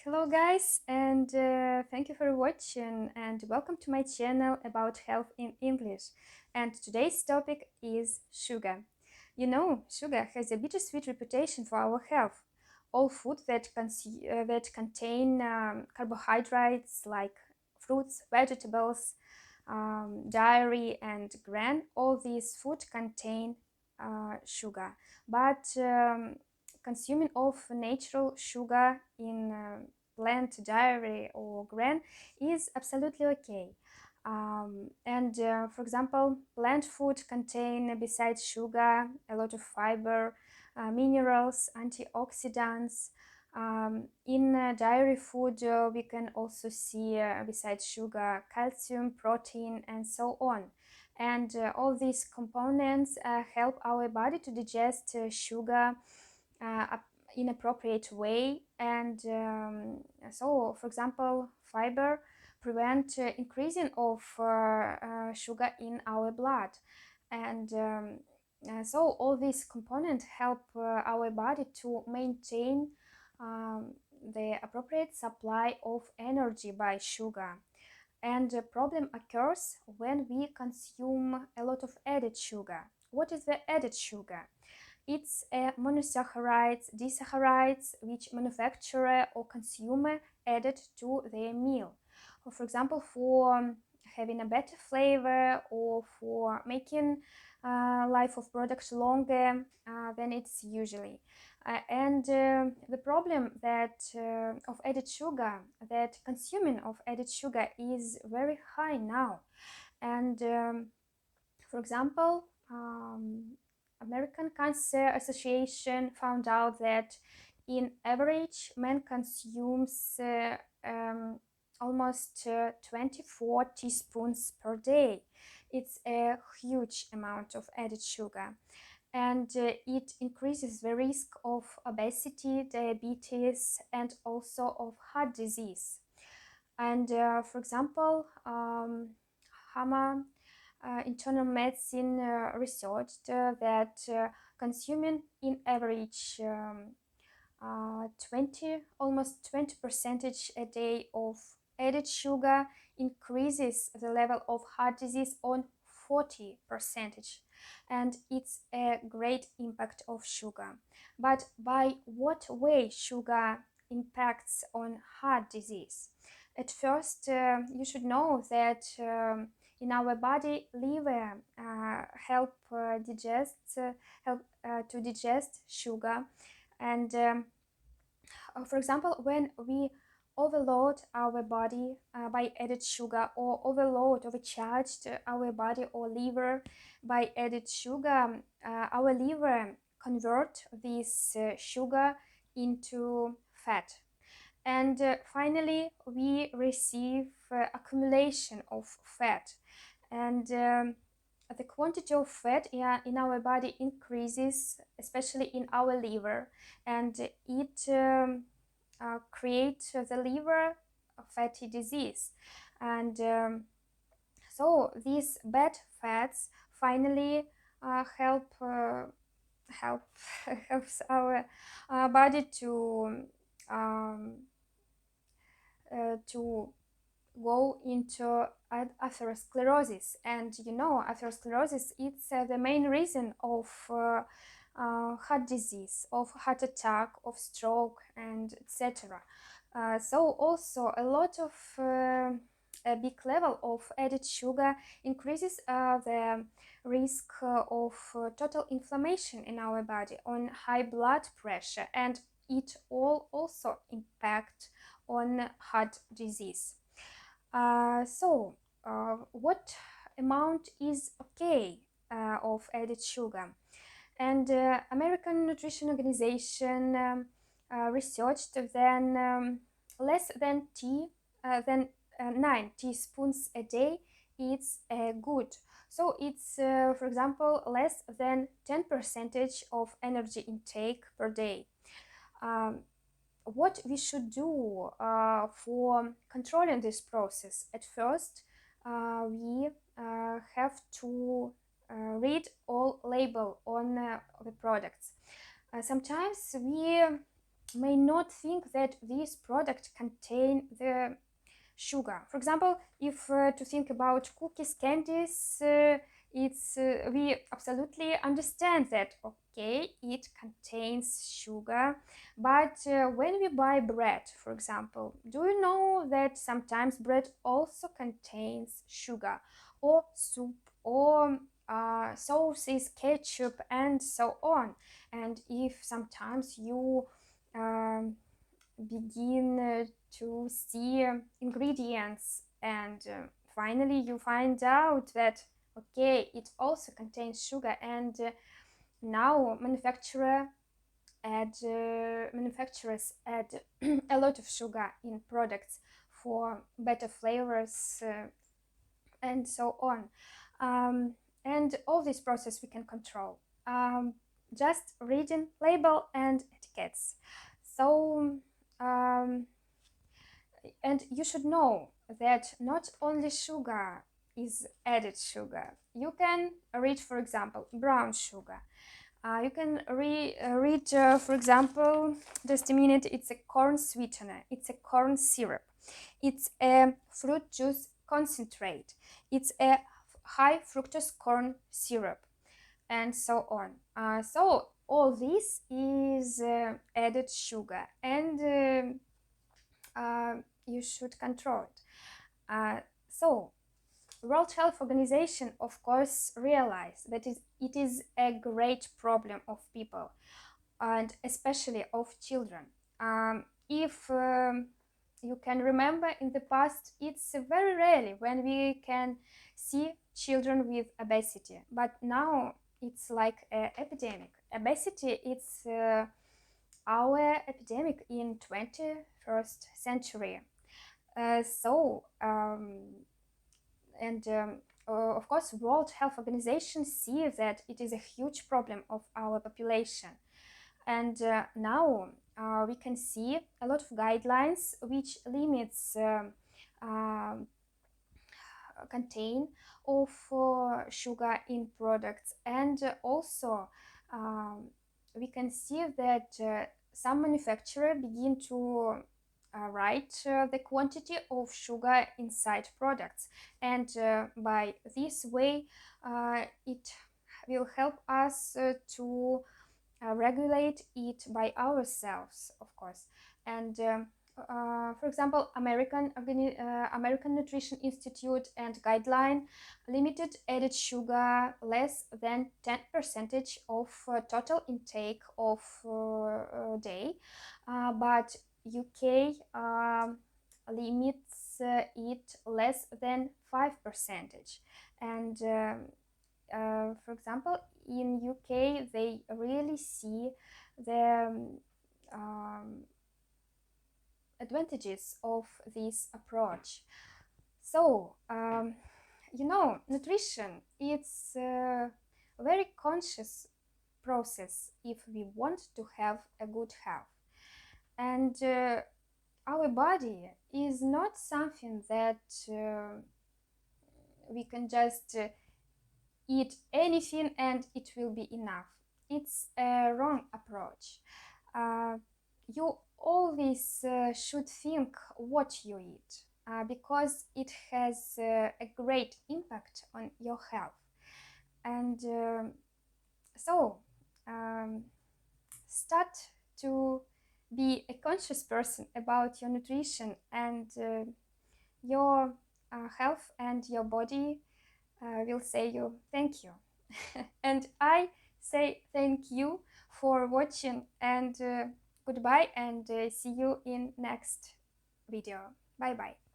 Hello guys, and thank you for watching and welcome to my channel about health in English. And today's topic is sugar. You know, sugar has a bittersweet reputation for our health. All food that contain carbohydrates like fruits, vegetables, dairy and grain, all these food contain sugar. But consuming of natural sugar in plant, dairy or grain is absolutely okay. For example, plant food contain, besides sugar, a lot of fiber, minerals, antioxidants. In dairy food, we can also see, besides sugar, calcium, protein, and so on. And all these components help our body to digest sugar uh, in appropriate way. And so, for example, fiber prevent increasing of sugar in our blood. And so all these components help our body to maintain the appropriate supply of energy by sugar. And the problem occurs when we consume a lot of added sugar. What is the added sugar? It's monosaccharides, disaccharides, which manufacturer or consumer added to their meal. For example, for having a better flavor or for making life of products longer than it's usually. The problem that of added sugar, that consuming of added sugar is very high now. And for example, American Cancer Association found out that in average, man consumes almost 24 teaspoons per day. It's a huge amount of added sugar, and it increases the risk of obesity, diabetes, and also of heart disease. And for example, Hama internal medicine researched that consuming in average 20 almost 20 percentage a day of added sugar increases the level of heart disease on 40 percentage. And it's a great impact of sugar. But by what way sugar impacts on heart disease? At first, you should know that in our body, liver help to digest sugar. And for example, when we overload our body by added sugar, or overcharged our body or liver by added sugar, our liver convert this sugar into fat. And finally, we receive accumulation of fat. And the quantity of fat in our body increases, especially in our liver, and it creates the liver fatty disease. And so these bad fats finally help help helps our body um, to go into atherosclerosis. And you know, atherosclerosis, it's the main reason of heart disease, of heart attack, of stroke, and etc. So also a lot of a big level of added sugar increases the risk of total inflammation in our body, on high blood pressure, and it all also impact on heart disease. What amount is okay of added sugar? And American Nutrition Organization researched then less than 9 teaspoons a day it's good. So it's, for example, less than 10 percentage of energy intake per day. What we should do for controlling this process? At first, we have to read all label on the products. Sometimes we may not think that this product contain the sugar. For example, if to think about cookies, candies, it's we absolutely understand that okay, it contains sugar, but when we buy bread, for example, do you know that sometimes bread also contains sugar, or soup, or sauces, ketchup, and so on? And if sometimes you um, begin to see ingredients, and finally you find out that okay, it also contains sugar, and now manufacturers add a lot of sugar in products for better flavors, and so on. um, and all this process we can control, just reading label and etiquettes. So um, and you should know that not only sugar is added sugar. You can read, for example, brown sugar. You can read, for example, just a minute, it's a corn sweetener, it's a corn syrup, it's a fruit juice concentrate, it's a high fructose corn syrup, and so on. So all this is added sugar, and you should control it. So World Health Organization, of course, realized that it is a great problem of people, and especially of children. If you can remember in the past, it's very rarely when we can see children with obesity, but now it's like an epidemic. Obesity, it's our epidemic in 21st century. So and of course, World Health Organization see that it is a huge problem of our population, and now we can see a lot of guidelines which limits contain of sugar in products, and also we can see that some manufacturer begin to write the quantity of sugar inside products, and by this way it will help us to regulate it by ourselves, of course. And for example, American Nutrition Institute and guideline limited added sugar less than 10% of total intake of day, but UK limits it less than 5%. And for example, in UK, they really see the advantages of this approach. So, nutrition, it's a very conscious process if we want to have a good health. And our body is not something that we can just eat anything and it will be enough. It's a wrong approach. You always should think what you eat, because it has a great impact on your health. And so start to be a conscious person about your nutrition, and your health and your body will say you thank you. And I say thank you for watching, and goodbye, and see you in next video. Bye bye.